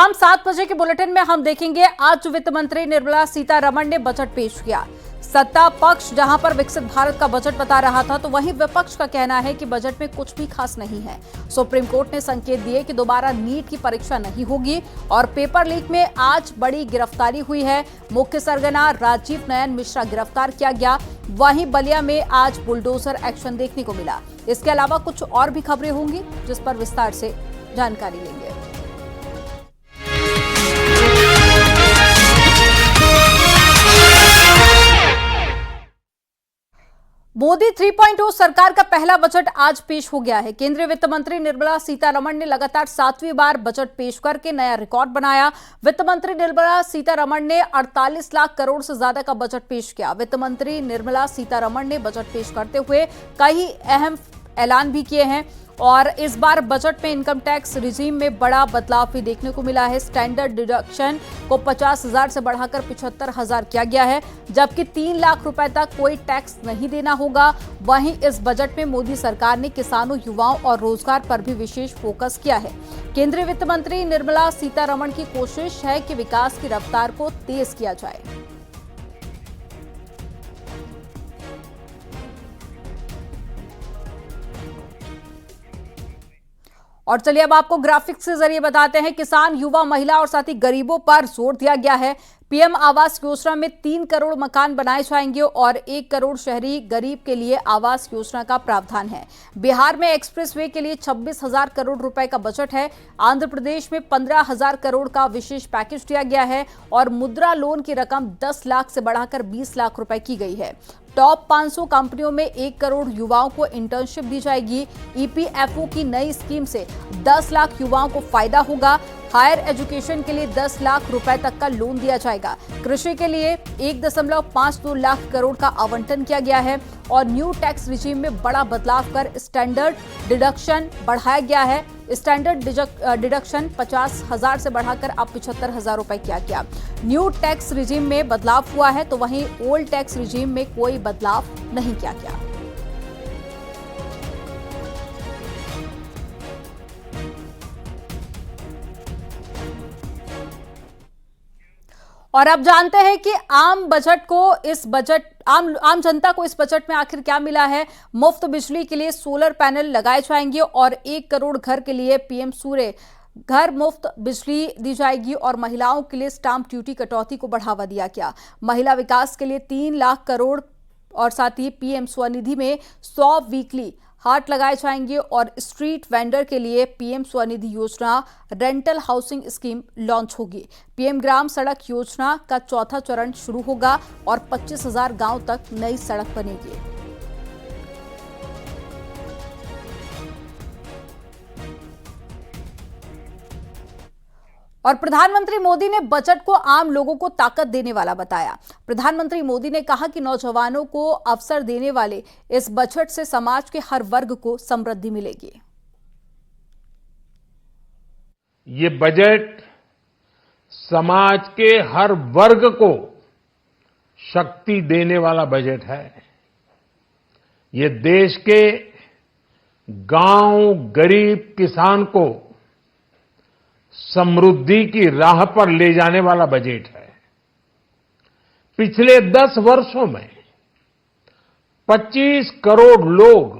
शाम 7 बजे के बुलेटिन में हम देखेंगे आज वित्त मंत्री निर्मला सीतारमण ने बजट पेश किया। सत्ता पक्ष जहां पर विकसित भारत का बजट बता रहा था, तो वहीं विपक्ष का कहना है कि बजट में कुछ भी खास नहीं है। सुप्रीम कोर्ट ने संकेत दिए कि दोबारा नीट की परीक्षा नहीं होगी और पेपर लीक में आज बड़ी गिरफ्तारी हुई है। मुख्य सरगना राजीव नयन मिश्रा गिरफ्तार किया गया। वहीं बलिया में आज बुलडोजर एक्शन देखने को मिला। इसके अलावा कुछ और भी खबरें होंगी जिस पर विस्तार से जानकारी लेंगे। मोदी 3.0 सरकार का पहला बजट आज पेश हो गया है। केंद्रीय वित्त मंत्री निर्मला सीतारमण ने लगातार 7वीं बार बजट पेश करके नया रिकॉर्ड बनाया। वित्त मंत्री निर्मला सीतारमण ने 48 लाख करोड़ से ज्यादा का बजट पेश किया। वित्त मंत्री निर्मला सीतारमण ने बजट पेश करते हुए कई अहम ऐलान भी किए हैं और इस बार बजट में इनकम टैक्स रिजीम में बड़ा बदलाव भी देखने को मिला है। स्टैंडर्ड डिडक्शन को 50,000 से बढ़ाकर 75,000 किया गया है, जबकि 3 लाख रुपए तक कोई टैक्स नहीं देना होगा। वहीं इस बजट में मोदी सरकार ने किसानों, युवाओं और रोजगार पर भी विशेष फोकस किया है। केंद्रीय वित्त मंत्री निर्मला सीतारमण की कोशिश है कि विकास की रफ्तार को तेज किया जाए। और चलिए अब आपको ग्राफिक्स के जरिए बताते हैं। किसान, युवा, महिला और साथ ही गरीबों पर जोर दिया गया है। पीएम आवास योजना में 3 करोड़ मकान बनाए जाएंगे और 1 करोड़ शहरी गरीब के लिए आवास योजना का प्रावधान है। बिहार में एक्सप्रेसवे के लिए 26,000 करोड़ रुपए का बजट है। आंध्र प्रदेश में 15,000 करोड़ का विशेष पैकेज दिया गया है और मुद्रा लोन की रकम 10 लाख से बढ़ाकर 20 लाख रुपए की गई है। टॉप 500 कंपनियों में 1 करोड़ युवाओं को इंटर्नशिप दी जाएगी। ईपीएफओ की नई स्कीम से 10 लाख युवाओं को फायदा होगा। हायर एजुकेशन के लिए 10 लाख रुपए तक का लोन दिया जाएगा। कृषि के लिए 1.52 लाख करोड़ का आवंटन किया गया है और न्यू टैक्स रिजीम में बड़ा बदलाव कर स्टैंडर्ड डिडक्शन बढ़ाया गया है। स्टैंडर्ड डिडक्शन 50,000 से बढ़ाकर अब 75,000 रुपए किया गया। न्यू टैक्स रिजीम में बदलाव हुआ है, तो वहीं ओल्ड टैक्स रिजीम में कोई बदलाव नहीं किया गया। और अब जानते हैं कि आम जनता को इस बजट में आखिर क्या मिला है। मुफ्त बिजली के लिए सोलर पैनल लगाए जाएंगे और 1 करोड़ घर के लिए पीएम सूर्य घर मुफ्त बिजली दी जाएगी और महिलाओं के लिए स्टाम्प ड्यूटी कटौती को बढ़ावा दिया गया। महिला विकास के लिए 3 लाख करोड़ और साथ ही पीएम स्वनिधि में 100 वीकली हाट लगाए जाएंगे और स्ट्रीट वेंडर के लिए पीएम स्वनिधि योजना रेंटल हाउसिंग स्कीम लॉन्च होगी। पीएम ग्राम सड़क योजना का 4था चरण शुरू होगा और 25,000 गांव तक नई सड़क बनेगी। और प्रधानमंत्री मोदी ने बजट को आम लोगों को ताकत देने वाला बताया। प्रधानमंत्री मोदी ने कहा कि नौजवानों को अवसर देने वाले इस बजट से समाज के हर वर्ग को समृद्धि मिलेगी। ये बजट समाज के हर वर्ग को शक्ति देने वाला बजट है। ये देश के गांव, गरीब किसान को समृद्धि की राह पर ले जाने वाला बजट है। पिछले 10 वर्षों में 25 करोड़ लोग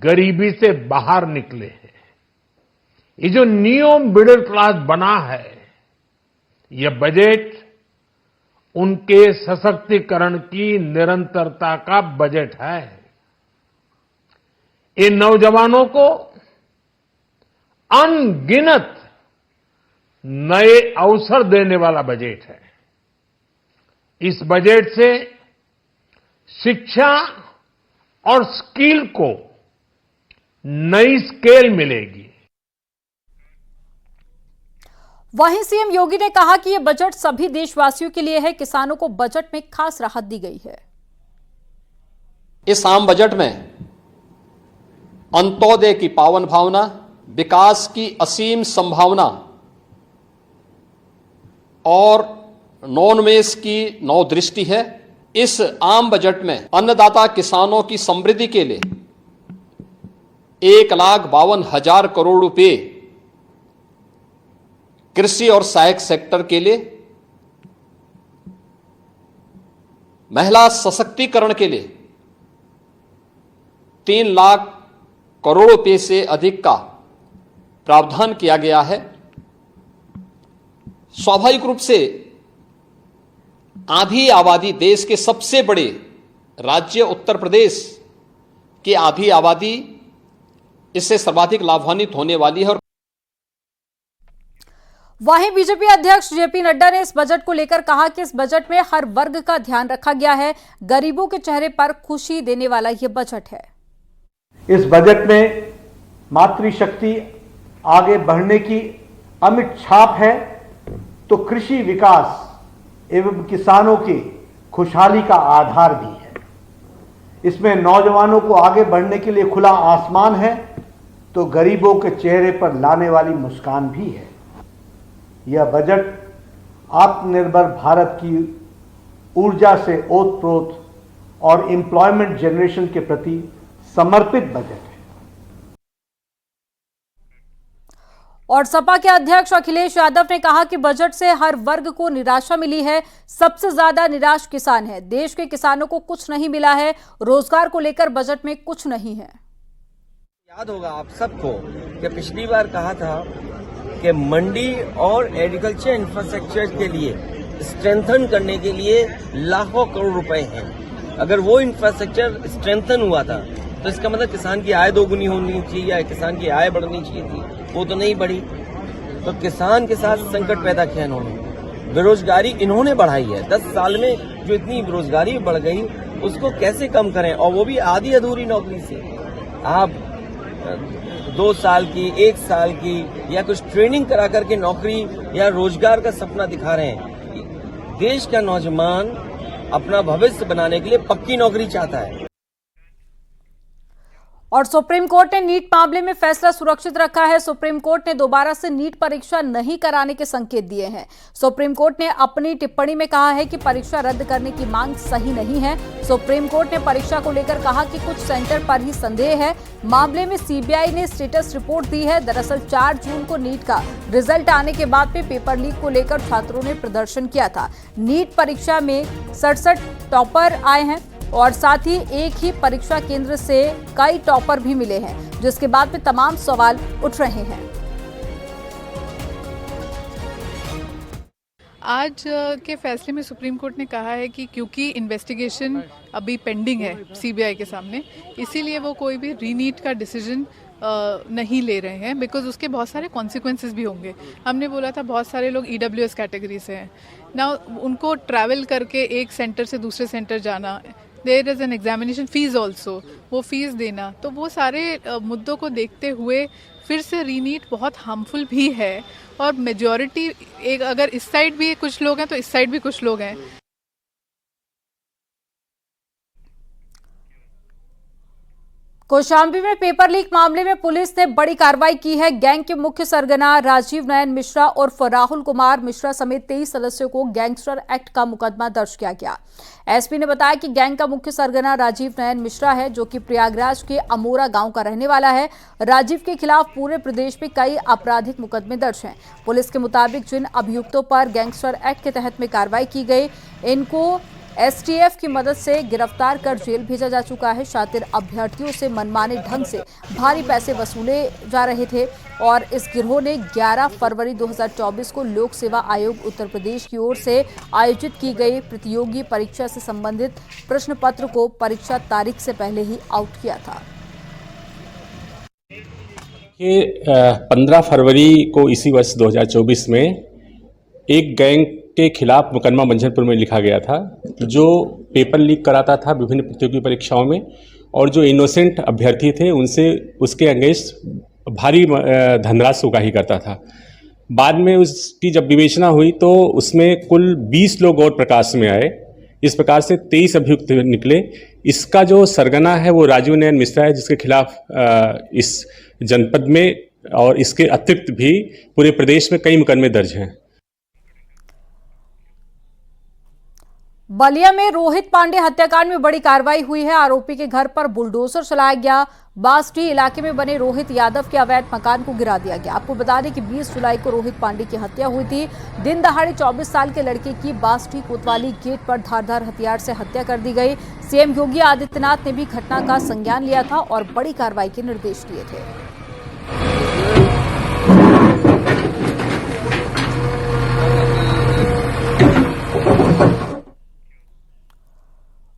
गरीबी से बाहर निकले हैं। ये जो न्यू मिडिल क्लास बना है, यह बजट उनके सशक्तिकरण की निरंतरता का बजट है। ये नौजवानों को अनगिनत नए अवसर देने वाला बजट है। इस बजट से शिक्षा और स्किल को नई स्केल मिलेगी। वहीं सीएम योगी ने कहा कि यह बजट सभी देशवासियों के लिए है। किसानों को बजट में खास राहत दी गई है। इस आम बजट में अंत्योदय की पावन भावना, विकास की असीम संभावना और नवोन्मेष की नवदृष्टि है। इस आम बजट में अन्नदाता किसानों की समृद्धि के लिए 1,52,000 करोड़ रुपए कृषि और सहायक सेक्टर के लिए, महिला सशक्तिकरण के लिए 3 लाख करोड़ रुपए से अधिक का प्रावधान किया गया है। स्वाभाविक रूप से आधी आबादी, देश के सबसे बड़े राज्य उत्तर प्रदेश की आधी आबादी इससे सर्वाधिक लाभान्वित होने वाली है। वहीं बीजेपी अध्यक्ष जेपी नड्डा ने इस बजट को लेकर कहा कि इस बजट में हर वर्ग का ध्यान रखा गया है। गरीबों के चेहरे पर खुशी देने वाला यह बजट है। इस बजट में मातृशक्ति आगे बढ़ने की अमिट छाप है, तो कृषि विकास एवं किसानों की खुशहाली का आधार भी है। इसमें नौजवानों को आगे बढ़ने के लिए खुला आसमान है, तो गरीबों के चेहरे पर लाने वाली मुस्कान भी है। यह बजट आत्मनिर्भर भारत की ऊर्जा से ओतप्रोत और एम्प्लॉयमेंट जनरेशन के प्रति समर्पित बजट है। और सपा के अध्यक्ष अखिलेश यादव ने कहा कि बजट से हर वर्ग को निराशा मिली है। सबसे ज्यादा निराश किसान है। देश के किसानों को कुछ नहीं मिला है। रोजगार को लेकर बजट में कुछ नहीं है। याद होगा आप सबको कि पिछली बार कहा था कि मंडी और एग्रीकल्चर इंफ्रास्ट्रक्चर के लिए स्ट्रेंथन करने के लिए लाखों करोड़ रुपए हैं। अगर वो इंफ्रास्ट्रक्चर स्ट्रेंथन हुआ था तो इसका मतलब किसान की आय दोगुनी होनी चाहिए या किसान की आय बढ़नी चाहिए थी, वो तो नहीं बढ़ी। तो किसान के साथ संकट पैदा किया इन्होंने। बेरोजगारी इन्होंने बढ़ाई है। 10 साल में जो इतनी बेरोजगारी बढ़ गई उसको कैसे कम करें, और वो भी आधी अधूरी नौकरी से। आप 2 साल की, 1 साल की या कुछ ट्रेनिंग करा करके नौकरी या रोजगार का सपना दिखा रहे हैं। देश का नौजवान अपना भविष्य बनाने के लिए पक्की नौकरी चाहता है। और सुप्रीम कोर्ट ने नीट मामले में फैसला सुरक्षित रखा है। सुप्रीम कोर्ट ने दोबारा से नीट परीक्षा नहीं कराने के संकेत दिए हैं। सुप्रीम कोर्ट ने अपनी टिप्पणी में कहा है कि परीक्षा रद्द करने की मांग सही नहीं है। सुप्रीम कोर्ट ने परीक्षा को लेकर कहा कि कुछ सेंटर पर ही संदेह है। मामले में सीबीआई ने स्टेटस रिपोर्ट दी है। दरअसल 4 जून को नीट का रिजल्ट आने के बाद में पेपर लीक को लेकर छात्रों ने प्रदर्शन किया था। नीट परीक्षा में 67 टॉपर आए हैं और साथ ही एक ही परीक्षा केंद्र से कई टॉपर भी मिले हैं, जिसके बाद में तमाम सवाल उठ रहे हैं। आज के फैसले में सुप्रीम कोर्ट ने कहा है कि क्योंकि इन्वेस्टिगेशन अभी पेंडिंग है सीबीआई के सामने, इसीलिए वो कोई भी रीनीट का डिसीजन नहीं ले रहे हैं, बिकॉज उसके बहुत सारे कॉन्सिक्वेंसेस भी होंगे। हमने बोला था बहुत सारे लोग ईडब्ल्यूएस कैटेगरी से हैं ना, उनको ट्रैवल करके एक सेंटर से दूसरे सेंटर जाना, there is an examination fee also, वो फीस देना, तो वो सारे मुद्दों को देखते हुए फिर से रीनीट बहुत हार्मफुल भी है। और मेजॉरिटी एक अगर इस साइड भी कुछ लोग हैं तो इस साइड भी कुछ लोग हैं। कौशाम्बी में पेपर लीक मामले में पुलिस ने बड़ी कार्रवाई की है। गैंग के मुख्य सरगना राजीव नयन मिश्रा और राहुल कुमार मिश्रा समेत 23 सदस्यों को गैंगस्टर एक्ट का मुकदमा दर्ज किया गया। एसपी ने बताया कि गैंग का मुख्य सरगना राजीव नयन मिश्रा है, जो कि प्रयागराज के अमोरा गांव का रहने वाला है। राजीव के खिलाफ पूरे प्रदेश में कई आपराधिक मुकदमे दर्ज हैं। पुलिस के मुताबिक जिन अभियुक्तों पर गैंगस्टर एक्ट के तहत में कार्रवाई की गई, इनको एसटीएफ की मदद से गिरफ्तार कर जेल भेजा जा चुका है। शातिर अभ्यर्थियों से मनमाने ढंग से भारी पैसे वसूले जा रहे थे और इस गिरोह ने 11 फरवरी 2024 को लोक सेवा आयोग उत्तर प्रदेश की ओर से आयोजित की गई प्रतियोगी परीक्षा से संबंधित प्रश्न पत्र को परीक्षा तारीख से पहले ही आउट किया था। 15 फरवरी को इसी वर्ष 2024 में एक गैंग के खिलाफ मुकदमा मंझनपुर में लिखा गया था, जो पेपर लीक कराता था विभिन्न प्रतियोगी परीक्षाओं में, और जो इनोसेंट अभ्यर्थी थे उनसे उसके अगेंस्ट भारी धनराशि उगाही करता था। बाद में उसकी जब विवेचना हुई तो उसमें कुल 20 लोग और प्रकाश में आए। इस प्रकार से 23 अभियुक्त निकले। इसका जो सरगना है वो राजीव नयन मिश्रा है, जिसके खिलाफ इस जनपद में और इसके अतिरिक्त भी पूरे प्रदेश में कई मुकदमे दर्ज हैं। बलिया में रोहित पांडे हत्याकांड में बड़ी कार्रवाई हुई है। आरोपी के घर पर बुलडोजर चलाया गया। बासटी इलाके में बने रोहित यादव के अवैध मकान को गिरा दिया गया। आपको बता दें कि 20 जुलाई को रोहित पांडे की हत्या हुई थी। दिन दहाड़े 24 साल के लड़के की बासटी कोतवाली गेट पर धारदार हथियार से हत्या कर दी गई। सीएम योगी आदित्यनाथ ने भी घटना का संज्ञान लिया था और बड़ी कार्रवाई के निर्देश दिए थे।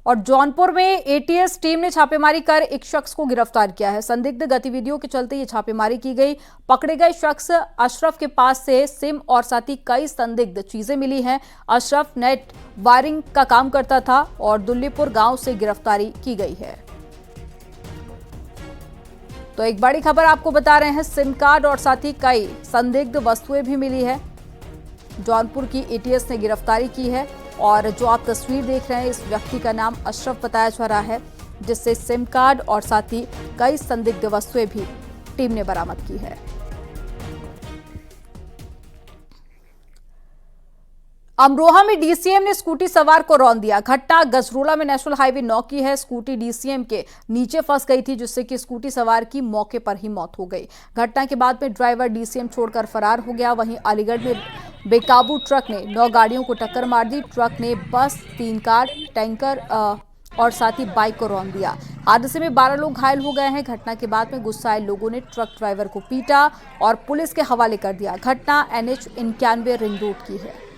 और जौनपुर में एटीएस टीम ने छापेमारी कर एक शख्स को गिरफ्तार किया है। संदिग्ध गतिविधियों के चलते ये छापेमारी की गई। पकड़े गए शख्स अशरफ के पास से सिम और साथ ही कई संदिग्ध चीजें मिली हैं। अशरफ नेट वायरिंग का काम करता था और दुल्लीपुर गांव से गिरफ्तारी की गई है। तो एक बड़ी खबर आपको बता रहे हैं, सिम कार्ड और साथ ही कई संदिग्ध वस्तुएं भी मिली है। जौनपुर की एटीएस ने गिरफ्तारी की है और जो आप तस्वीर देख रहे हैं, इस व्यक्ति का नाम अशरफ बताया जा रहा है, जिससे सिम कार्ड और साथ ही कई संदिग्ध वस्तुएं भी टीम ने बरामद की है। अमरोहा में डीसीएम ने स्कूटी सवार को रौंद दिया। घटना गजरोला में नेशनल हाईवे 9 की है। स्कूटी डीसीएम के नीचे फंस गई थी, जिससे कि स्कूटी सवार की मौके पर ही मौत हो गई। घटना के बाद में ड्राइवर डीसीएम छोड़कर फरार हो गया। वहीं अलीगढ़ में बेकाबू ट्रक ने 9 गाड़ियों को टक्कर मार दी। ट्रक ने बस, 3 कार, टैंकर और साथ ही बाइक को रौंद दिया। हादसे में 12 लोग घायल हो गए हैं। घटना के बाद में गुस्साए लोगों ने ट्रक ड्राइवर को पीटा और पुलिस के हवाले कर दिया। घटना NH 91 रिंग रोड की है।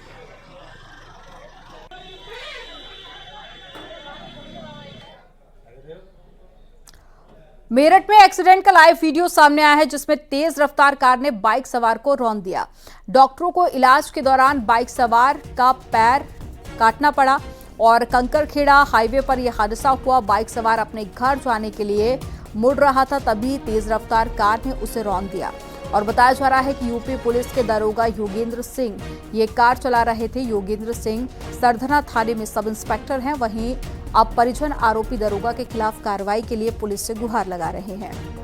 मेरठ में एक्सीडेंट का लाइव वीडियो सामने आया है, जिसमें तेज रफ्तार कार ने बाइक सवार को रौंद दिया। डॉक्टरों को इलाज के दौरान बाइक सवार का पैर काटना पड़ा और कंकरखेड़ा हाईवे पर यह हादसा हुआ। बाइक सवार अपने घर जाने के लिए मुड़ रहा था, तभी तेज रफ्तार कार ने उसे रौंद दिया। और बताया जा रहा है कि यूपी पुलिस के दरोगा योगेंद्र सिंह ये कार चला रहे थे। योगेंद्र सिंह सरधना थाने में सब इंस्पेक्टर हैं। वहीं अब परिजन आरोपी दरोगा के खिलाफ कार्रवाई के लिए पुलिस से गुहार लगा रहे हैं।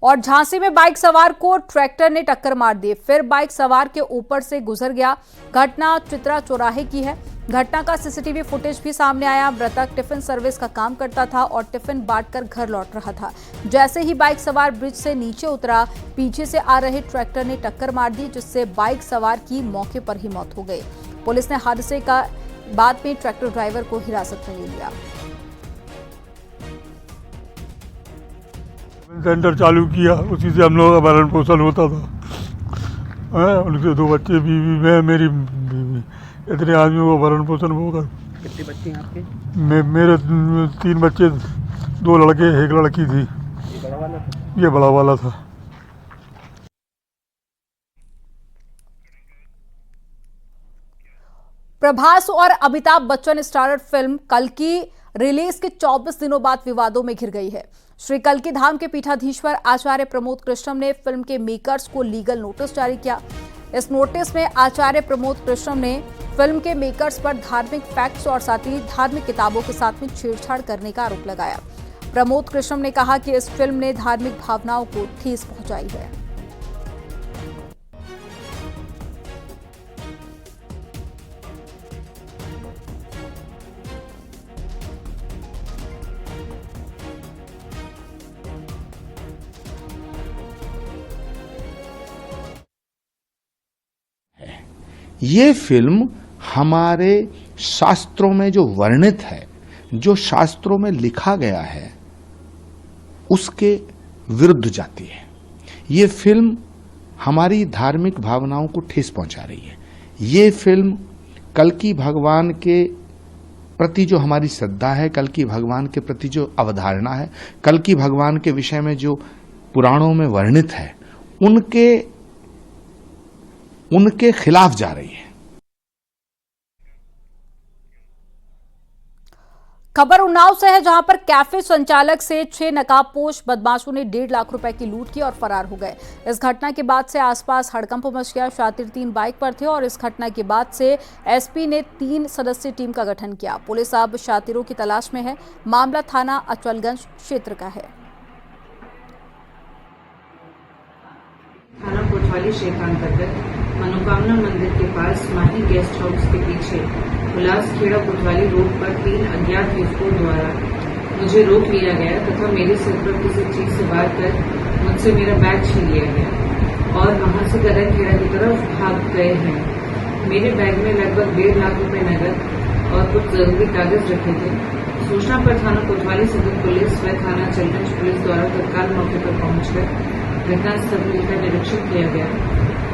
और झांसी में बाइक सवार को ट्रैक्टर ने टक्कर मार दी, फिर बाइक सवार के ऊपर से गुजर गया। घटना चित्रा चौराहे की है। घटना का सीसीटीवी फुटेज भी सामने आया। मृतक टिफिन सर्विस का काम करता था और टिफिन बांटकर घर लौट रहा था। जैसे ही बाइक सवार ब्रिज से नीचे उतरा, पीछे से आ रहे ट्रैक्टर ने टक्कर मार दी, जिससे बाइक सवार की मौके पर ही मौत हो गई। पुलिस ने हादसे का बाद में ट्रैक्टर ड्राइवर को हिरासत में ले लिया। सेंटर चालू किया, उसी से हम लोगों का भरण पोषण होता था। उनके 2 बच्चे, बीवी, मैं, मेरी बीवी, इतने आदमियों को भरण पोषण होगा। कितने बच्चे हैं आपके? मेरे 3 बच्चे, 2 लड़के, 1 लड़की थी। ये बड़ा वाला था? ये बड़ा वाला था। प्रभास और अमिताभ बच्चन स्टारर फिल्म कल्कि रिलीज के 24 दिनों बाद विवादों में घिर गई है। श्री कल्कि धाम के पीठाधीश्वर आचार्य प्रमोद कृष्णम ने फिल्म के मेकर्स को लीगल नोटिस जारी किया। इस नोटिस में आचार्य प्रमोद कृष्णम ने फिल्म के मेकर्स पर धार्मिक फैक्ट्स और साथ ही धार्मिक किताबों के साथ में छेड़छाड़ करने का आरोप लगाया। प्रमोद कृष्णम ने कहा कि इस फिल्म ने धार्मिक भावनाओं को ठेस पहुंचाई है। ये फिल्म हमारे शास्त्रों में जो वर्णित है, जो शास्त्रों में लिखा गया है, उसके विरुद्ध जाती है। ये फिल्म हमारी धार्मिक भावनाओं को ठेस पहुंचा रही है। ये फिल्म कल्कि भगवान के प्रति जो हमारी श्रद्धा है, कल्कि भगवान के प्रति जो अवधारणा है, कल्कि भगवान के विषय में जो पुराणों में वर्णित है, उनके खिलाफ जा रही है। खबर उन्नाव से है, जहां पर कैफे संचालक से 6 नकाबपोश बदमाशों ने 1.5 लाख रुपए की लूट की और फरार हो गए। इस घटना के बाद से आसपास हड़कंप मच गया। शातिर 3 बाइक पर थे और इस घटना के बाद से एसपी ने 3 सदस्यीय टीम का गठन किया। पुलिस अब शातिरों की तलाश में है। मामला थाना अचलगंज क्षेत्र का है। कोतवाली क्षेत्र अंतर्गत मनोकामना मंदिर के पास माही गेस्ट हाउस के पीछे उल्लासखेड़ा कोतवाली रोड पर 3 अज्ञात युवकों द्वारा मुझे रोक लिया गया तथा मेरे सिर पर किसी चीज से वार कर मुझसे मेरा बैग छीन लिया गया और वहां से गगनखेड़ा की तरफ भाग गए हैं। मेरे बैग में लगभग 1.5 लाख रुपए नकद और कुछ जरूरी कागज रखे थे। सूचना पर थाना कोतवाली सदर पुलिस व थाना चलगंज पुलिस द्वारा तत्काल मौके पर पहुंचकर घटनास्थल का निरीक्षण किया गया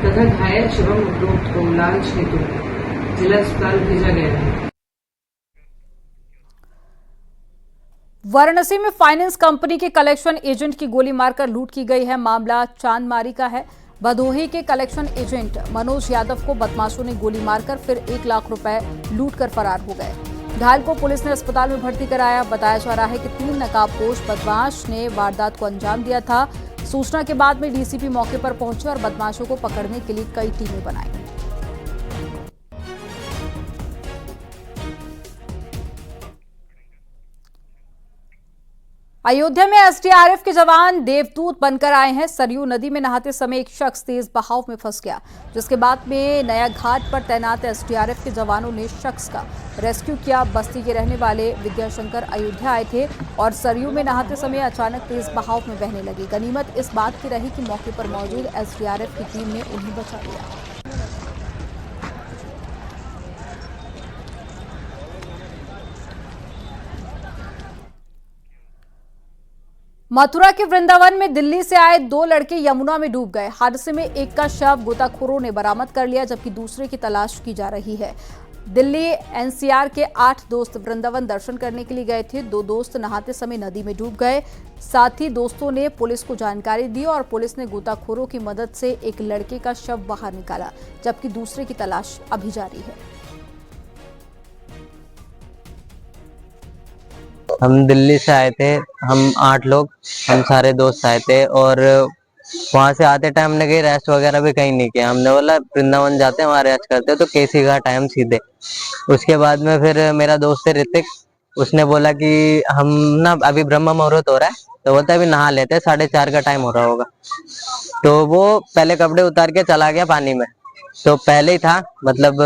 तथा घायल शिवम उपरोक्त को इलाज हेतु जिला अस्पताल भेजा गया है। वाराणसी में फाइनेंस कंपनी के कलेक्शन एजेंट की गोली मारकर लूट की गई है। मामला चांदमारी का है। भदोही के कलेक्शन एजेंट मनोज यादव को बदमाशों ने गोली मारकर फिर 1 लाख रुपए लूटकर फरार हो गए। घायल को पुलिस ने अस्पताल में भर्ती कराया। बताया जा रहा है कि 3 नकाबपोश बदमाश ने वारदात को अंजाम दिया था। सूचना के बाद में डीसीपी मौके पर पहुंचे और बदमाशों को पकड़ने के लिए कई टीमें बनाई। अयोध्या में एसडीआरएफ के जवान देवदूत बनकर आए हैं। सरयू नदी में नहाते समय एक शख्स तेज बहाव में फंस गया, जिसके बाद में नया घाट पर तैनात एसडीआरएफ के जवानों ने शख्स का रेस्क्यू किया। बस्ती के रहने वाले विद्याशंकर अयोध्या आए थे और सरयू में नहाते समय अचानक तेज बहाव में बहने लगी। गनीमत इस बात की रही कि मौके पर मौजूद एसडीआरएफ की टीम ने उन्हें बचा लिया। मथुरा के वृंदावन में दिल्ली से आए 2 लड़के यमुना में डूब गए। हादसे में एक का शव गोताखोरों ने बरामद कर लिया, जबकि दूसरे की तलाश की जा रही है। दिल्ली एनसीआर के 8 दोस्त वृंदावन दर्शन करने के लिए गए थे। 2 दोस्त नहाते समय नदी में डूब गए। साथ ही दोस्तों ने पुलिस को जानकारी दी और पुलिस ने गोताखोरों की मदद से एक लड़के का शव बाहर निकाला, जबकि दूसरे की तलाश अभी जारी है। हम दिल्ली से आए थे, हम 8 लोग, हम सारे दोस्त आए थे और वहां से आते टाइम हमने कहीं रेस्ट वगैरह भी कहीं नहीं किया। हमने बोला वृंदावन जाते हैं, वहां रेस्ट करते हैं, तो केसी घाट टाइम सीधे। उसके बाद में फिर मेरा दोस्त है ऋतिक, उसने बोला कि हम ना अभी ब्रह्म मुहूर्त हो रहा है, तो बोलता है अभी नहा लेते हैं, 4:30 का टाइम हो रहा होगा। तो वो पहले कपड़े उतार के चला गया पानी में, तो पहले ही था, मतलब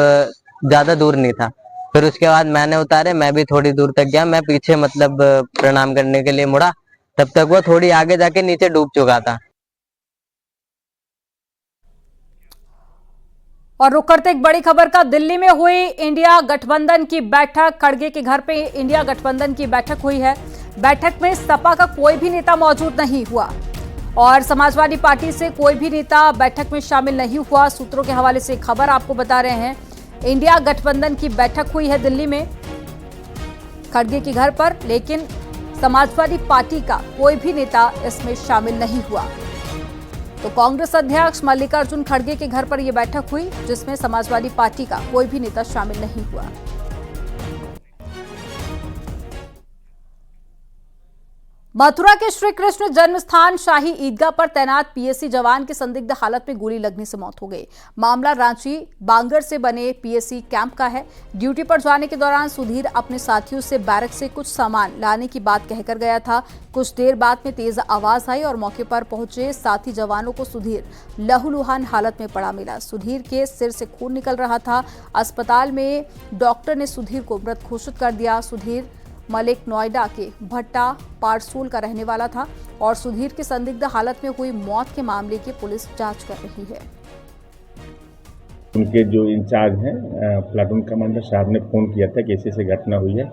ज्यादा दूर नहीं था। फिर उसके बाद मैंने उतारे, मैं भी थोड़ी दूर तक गया, मैं पीछे मतलब प्रणाम करने के लिए मुड़ा, तब तक वो थोड़ी आगे जाके नीचे डूब चुका था। और रुक करते एक बड़ी खबर का। दिल्ली में हुई इंडिया गठबंधन की बैठक। खड़गे के घर पे इंडिया गठबंधन की बैठक हुई है। बैठक में सपा का कोई भी नेता मौजूद नहीं हुआ और समाजवादी पार्टी से कोई भी नेता बैठक में शामिल नहीं हुआ। सूत्रों के हवाले से खबर आपको बता रहे हैं। इंडिया गठबंधन की बैठक हुई है दिल्ली में खड़गे के घर पर, लेकिन समाजवादी पार्टी का कोई भी नेता इसमें शामिल नहीं हुआ। तो कांग्रेस अध्यक्ष मल्लिकार्जुन खड़गे के घर पर यह बैठक हुई, जिसमें समाजवादी पार्टी का कोई भी नेता शामिल नहीं हुआ। मथुरा के श्री कृष्ण जन्म स्थान शाही ईदगाह पर तैनात पीएसी जवान की संदिग्ध हालत में गोली लगने से मौत हो गई। मामला रांची बांगर से बने पीएसी कैंप का है। ड्यूटी पर जाने के दौरान सुधीर अपने साथियों से बैरक से कुछ सामान लाने की बात कहकर गया था। कुछ देर बाद में तेज आवाज आई और मौके पर पहुंचे साथी जवानों को सुधीर लहूलुहान हालत में पड़ा मिला। सुधीर के सिर से खून निकल रहा था। अस्पताल में डॉक्टर ने सुधीर को मृत घोषित कर दिया। सुधीर मलिक नोएडा के भट्टा पारसूल का रहने वाला था और सुधीर की संदिग्ध हालत में हुई मौत के मामले की पुलिस जांच कर रही है। उनके जो इंचार्ज हैं प्लाटून कमांडर साहब ने फोन किया था कि ऐसी घटना हुई है।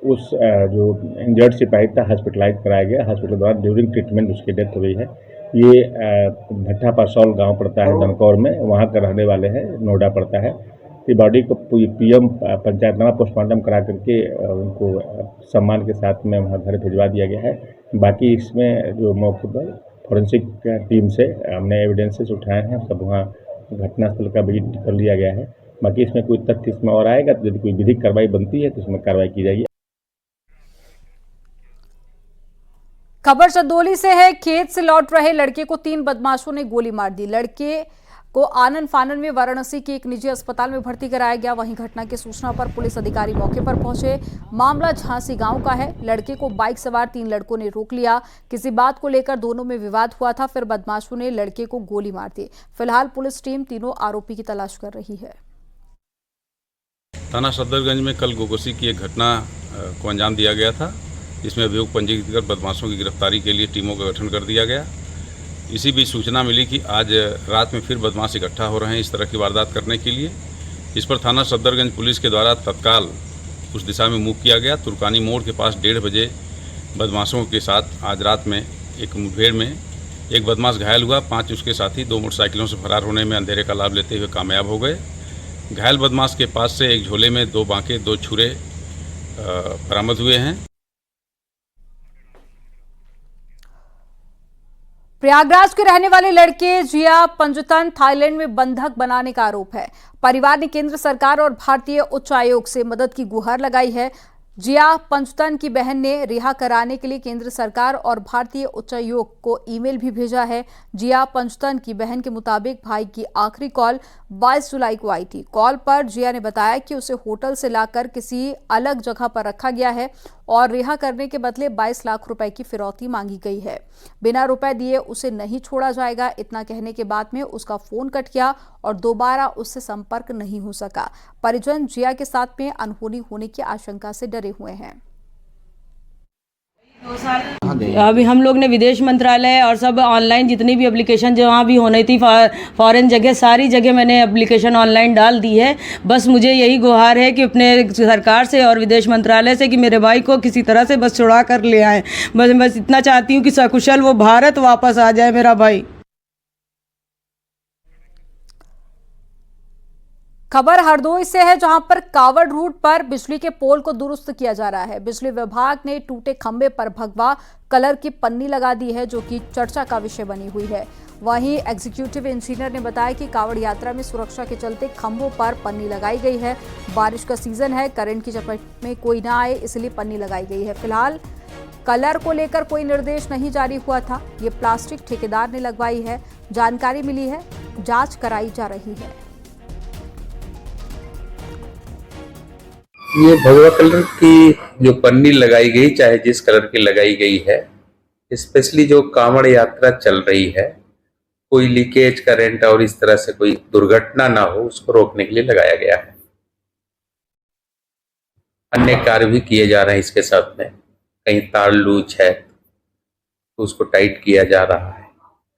उस जो इंजर्ड सिपाही था हॉस्पिटलाइज कराया गया। हॉस्पिटल द्वारा ड्यूरिंग ट्रीटमेंट उसकी डेथ हो गई है। ये भट्टा पारसौल गाँव पड़ता है दनकौर में, वहाँ का रहने वाले हैं, नोएडा पड़ता है। कि बॉडी को पीएम पंचायतनामा पोस्टमार्टम करा करके उनको सम्मान के साथ में वहाँ घर भिजवा दिया गया है। बाकी इसमें जो मौके पर फॉरेंसिक टीम से हमने एविडेंसेस उठाए हैं, सब वहाँ घटनास्थल का विजिट कर लिया गया है। बाकी इसमें कोई तथ्य इसमें और आएगा तो यदि कोई विधिक कार्रवाई बनती है तो इसमें कार्रवाई की जाएगी। खबर चंदौली से है। खेत से लौट रहे लड़के को 3 बदमाशों ने गोली मार दी। लड़के को आनन फानन में वाराणसी के एक निजी अस्पताल में भर्ती कराया गया। वहीं घटना की सूचना पर पुलिस अधिकारी मौके पर पहुंचे। मामला झांसी गांव का है। लड़के को बाइक सवार 3 लड़कों ने रोक लिया। किसी बात को लेकर दोनों में विवाद हुआ था, फिर बदमाशों ने लड़के को गोली मार दी। फिलहाल पुलिस टीम तीनों आरोपी की तलाश कर रही है। थाना सफदरगंज में कल गोगोसी की एक घटना को अंजाम दिया गया था, जिसमें अभियोग पंजीकृत कर बदमाशों की गिरफ्तारी के लिए टीमों का गठन कर दिया गया। इसी बीच सूचना मिली कि आज रात में फिर बदमाश इकट्ठा हो रहे हैं इस तरह की वारदात करने के लिए। इस पर थाना सफदरगंज पुलिस के द्वारा तत्काल उस दिशा में मूव किया गया। तुर्कानी मोड़ के पास 1:30 बजे बदमाशों के साथ आज रात में एक मुठभेड़ में एक बदमाश घायल हुआ। 5 उसके साथी 2 मोटरसाइकिलों से फरार होने में अंधेरे का लाभ लेते हुए कामयाब हो गए। घायल बदमाश के पास से एक झोले में 2 बांके 2 छुरे बरामद हुए हैं। प्रयागराज के रहने वाले लड़के जिया पंजुतन थाईलैंड में बंधक बनाने का आरोप है। परिवार ने केंद्र सरकार और भारतीय उच्च आयोग से मदद की गुहार लगाई है। जिया पंजुतन की बहन ने रिहा कराने के लिए केंद्र सरकार और भारतीय उच्चायोग को ईमेल भी भेजा है। जिया पंजुतन की बहन के मुताबिक भाई की आखिरी कॉल 22 जुलाई को आई थी। कॉल पर जिया ने बताया कि उसे होटल से लाकर किसी अलग जगह पर रखा गया है और रिहा करने के बदले 22 लाख रुपए की फिरौती मांगी गई है। बिना रुपए दिए उसे नहीं छोड़ा जाएगा, इतना कहने के बाद में उसका फोन कट गया और दोबारा उससे संपर्क नहीं हो सका। परिजन जिया के साथ में अनहोनी होने की आशंका से डरे हुए हैं। अभी हम लोग ने विदेश मंत्रालय और सब ऑनलाइन जितनी भी एप्लीकेशन जहाँ भी होनी थी फॉरेन जगह, सारी जगह मैंने एप्लीकेशन ऑनलाइन डाल दी है। बस मुझे यही गुहार है कि अपने सरकार से और विदेश मंत्रालय से कि मेरे भाई को किसी तरह से बस छुड़ा कर ले आए। बस इतना चाहती हूँ कि सकुशल वो भारत वापस आ जाए मेरा भाई। खबर हरदोई से है, जहां पर कावड़ रूट पर बिजली के पोल को दुरुस्त किया जा रहा है। बिजली विभाग ने टूटे खंबे पर भगवा कलर की पन्नी लगा दी है, जो कि चर्चा का विषय बनी हुई है। वहीं एग्जीक्यूटिव इंजीनियर ने बताया कि कावड़ यात्रा में सुरक्षा के चलते खंभों पर पन्नी लगाई गई है। बारिश का सीजन है, करंट की चपेट में कोई ना आए इसलिए पन्नी लगाई गई है। फिलहाल कलर को लेकर कोई निर्देश नहीं जारी हुआ था। ये प्लास्टिक ठेकेदार ने लगवाई है, जानकारी मिली है, जांच कराई जा रही है। ये भगवा कलर की जो पन्नी लगाई गई, चाहे जिस कलर की लगाई गई है, स्पेशली जो कांवड़ यात्रा चल रही है, कोई लीकेज करंट और इस तरह से कोई दुर्घटना ना हो उसको रोकने के लिए लगाया गया है। अन्य कार्य भी किए जा रहे हैं इसके साथ में। कहीं तार लूज है तो उसको टाइट किया जा रहा है,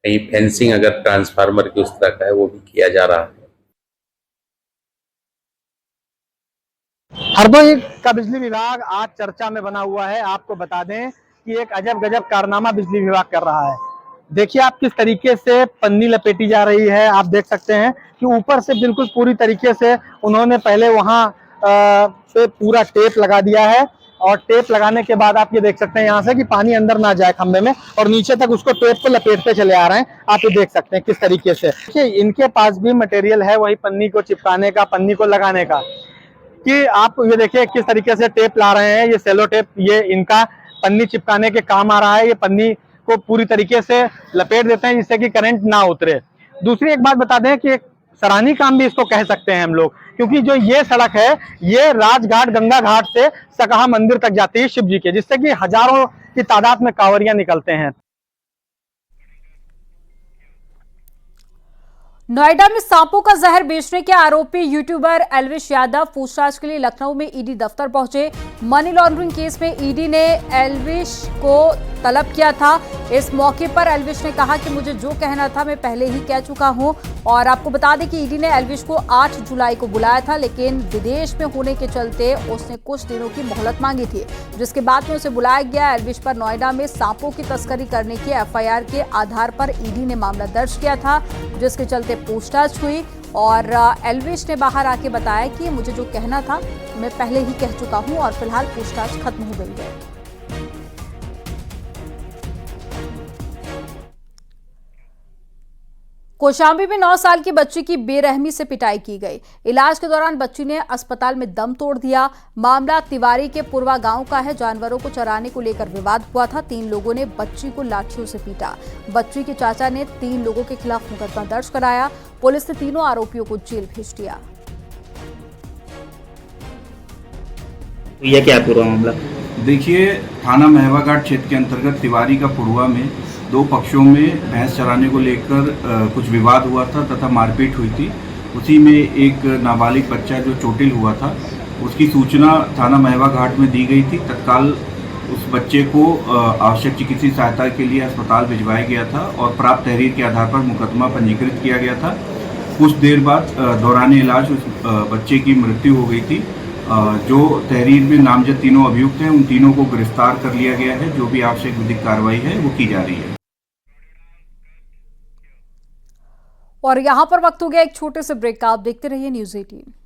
कहीं फेंसिंग अगर ट्रांसफार्मर की उस तरह का है वो भी किया जा रहा है। हरदोई का बिजली विभाग आज चर्चा में बना हुआ है। आपको बता दें कि एक अजब गजब कारनामा बिजली विभाग कर रहा है। देखिए आप किस तरीके से पन्नी लपेटी जा रही है। आप देख सकते हैं कि ऊपर से बिल्कुल पूरी तरीके से उन्होंने पहले वहां पे पूरा टेप लगा दिया है और टेप लगाने के बाद आप ये देख सकते हैं यहाँ से कि पानी अंदर ना जाए खंबे में, और नीचे तक उसको टेप को लपेटते चले आ रहे हैं। आप ये देख सकते हैं किस तरीके से। देखिए इनके पास भी मटेरियल है वही पन्नी को चिपकाने का, पन्नी को लगाने का, कि आप ये देखिए किस तरीके से टेप ला रहे हैं। ये सेलो टेप, ये इनका पन्नी चिपकाने के काम आ रहा है। ये पन्नी को पूरी तरीके से लपेट देते हैं जिससे कि करंट ना उतरे। दूसरी एक बात बता दें कि एक सराहनीय काम भी इसको कह सकते हैं हम लोग, क्योंकि जो ये सड़क है ये राजघाट गंगा घाट से सकहा मंदिर तक जाती है शिव जी के, जिससे कि हजारों की तादाद में कांवरिया निकलते हैं। नोएडा में सांपों का जहर बेचने के आरोपी यूट्यूबर एल्विश यादव पूछताछ के लिए लखनऊ में ईडी दफ्तर पहुंचे। मनी लॉन्ड्रिंग केस में ईडी ने एल्विश को तलब किया था। इस मौके पर एल्विश ने कहा कि मुझे जो कहना था मैं पहले ही कह चुका हूं। और आपको बता दें कि ईडी ने एल्विश को 8 जुलाई को बुलाया था, लेकिन विदेश में होने के चलते उसने कुछ दिनों की मोहलत मांगी थी, जिसके बाद में उसे बुलाया गया। एल्विश पर नोएडा में सांपों की तस्करी करने की एफआईआर के आधार पर ईडी ने मामला दर्ज किया था, जिसके चलते पूछताछ हुई और एल्विश ने बाहर आके बताया कि मुझे जो कहना था मैं पहले ही कह चुका हूं और फिलहाल पूछताछ खत्म हो गई है। कौशाम्बी में 9 साल की बच्ची की बेरहमी से पिटाई की गई। इलाज के दौरान बच्ची ने अस्पताल में दम तोड़ दिया। मामला तिवारी के पुरवा गांव का है। जानवरों को चराने को लेकर विवाद हुआ था। 3 लोगों ने बच्ची को लाठियों से पीटा। बच्ची के चाचा ने 3 लोगों के खिलाफ मुकदमा दर्ज कराया। पुलिस ने तीनों आरोपियों को जेल भेज दिया। यह क्या पूरा मामला? देखिए, थाना महवा घाट क्षेत्र के अंतर्गत तिवारी का पुड़वा में दो पक्षों में भैंस चराने को लेकर कुछ विवाद हुआ था तथा मारपीट हुई थी। उसी में एक नाबालिग बच्चा जो चोटिल हुआ था, उसकी सूचना थाना महवा घाट में दी गई थी। तत्काल उस बच्चे को आवश्यक चिकित्सीय सहायता के लिए अस्पताल भिजवाया गया था और प्राप्त तहरीर के आधार पर मुकदमा पंजीकृत किया गया था। कुछ देर बाद दौरान इलाज उस बच्चे की मृत्यु हो गई थी। जो तहरीर में नामजद तीनों अभियुक्त हैं, उन तीनों को गिरफ्तार कर लिया गया है। जो भी आवश्यक विधिक कार्रवाई है वो की जा रही है। और यहाँ पर वक्त हो गया एक छोटे से ब्रेक का। आप देखते रहिए न्यूज़ 18।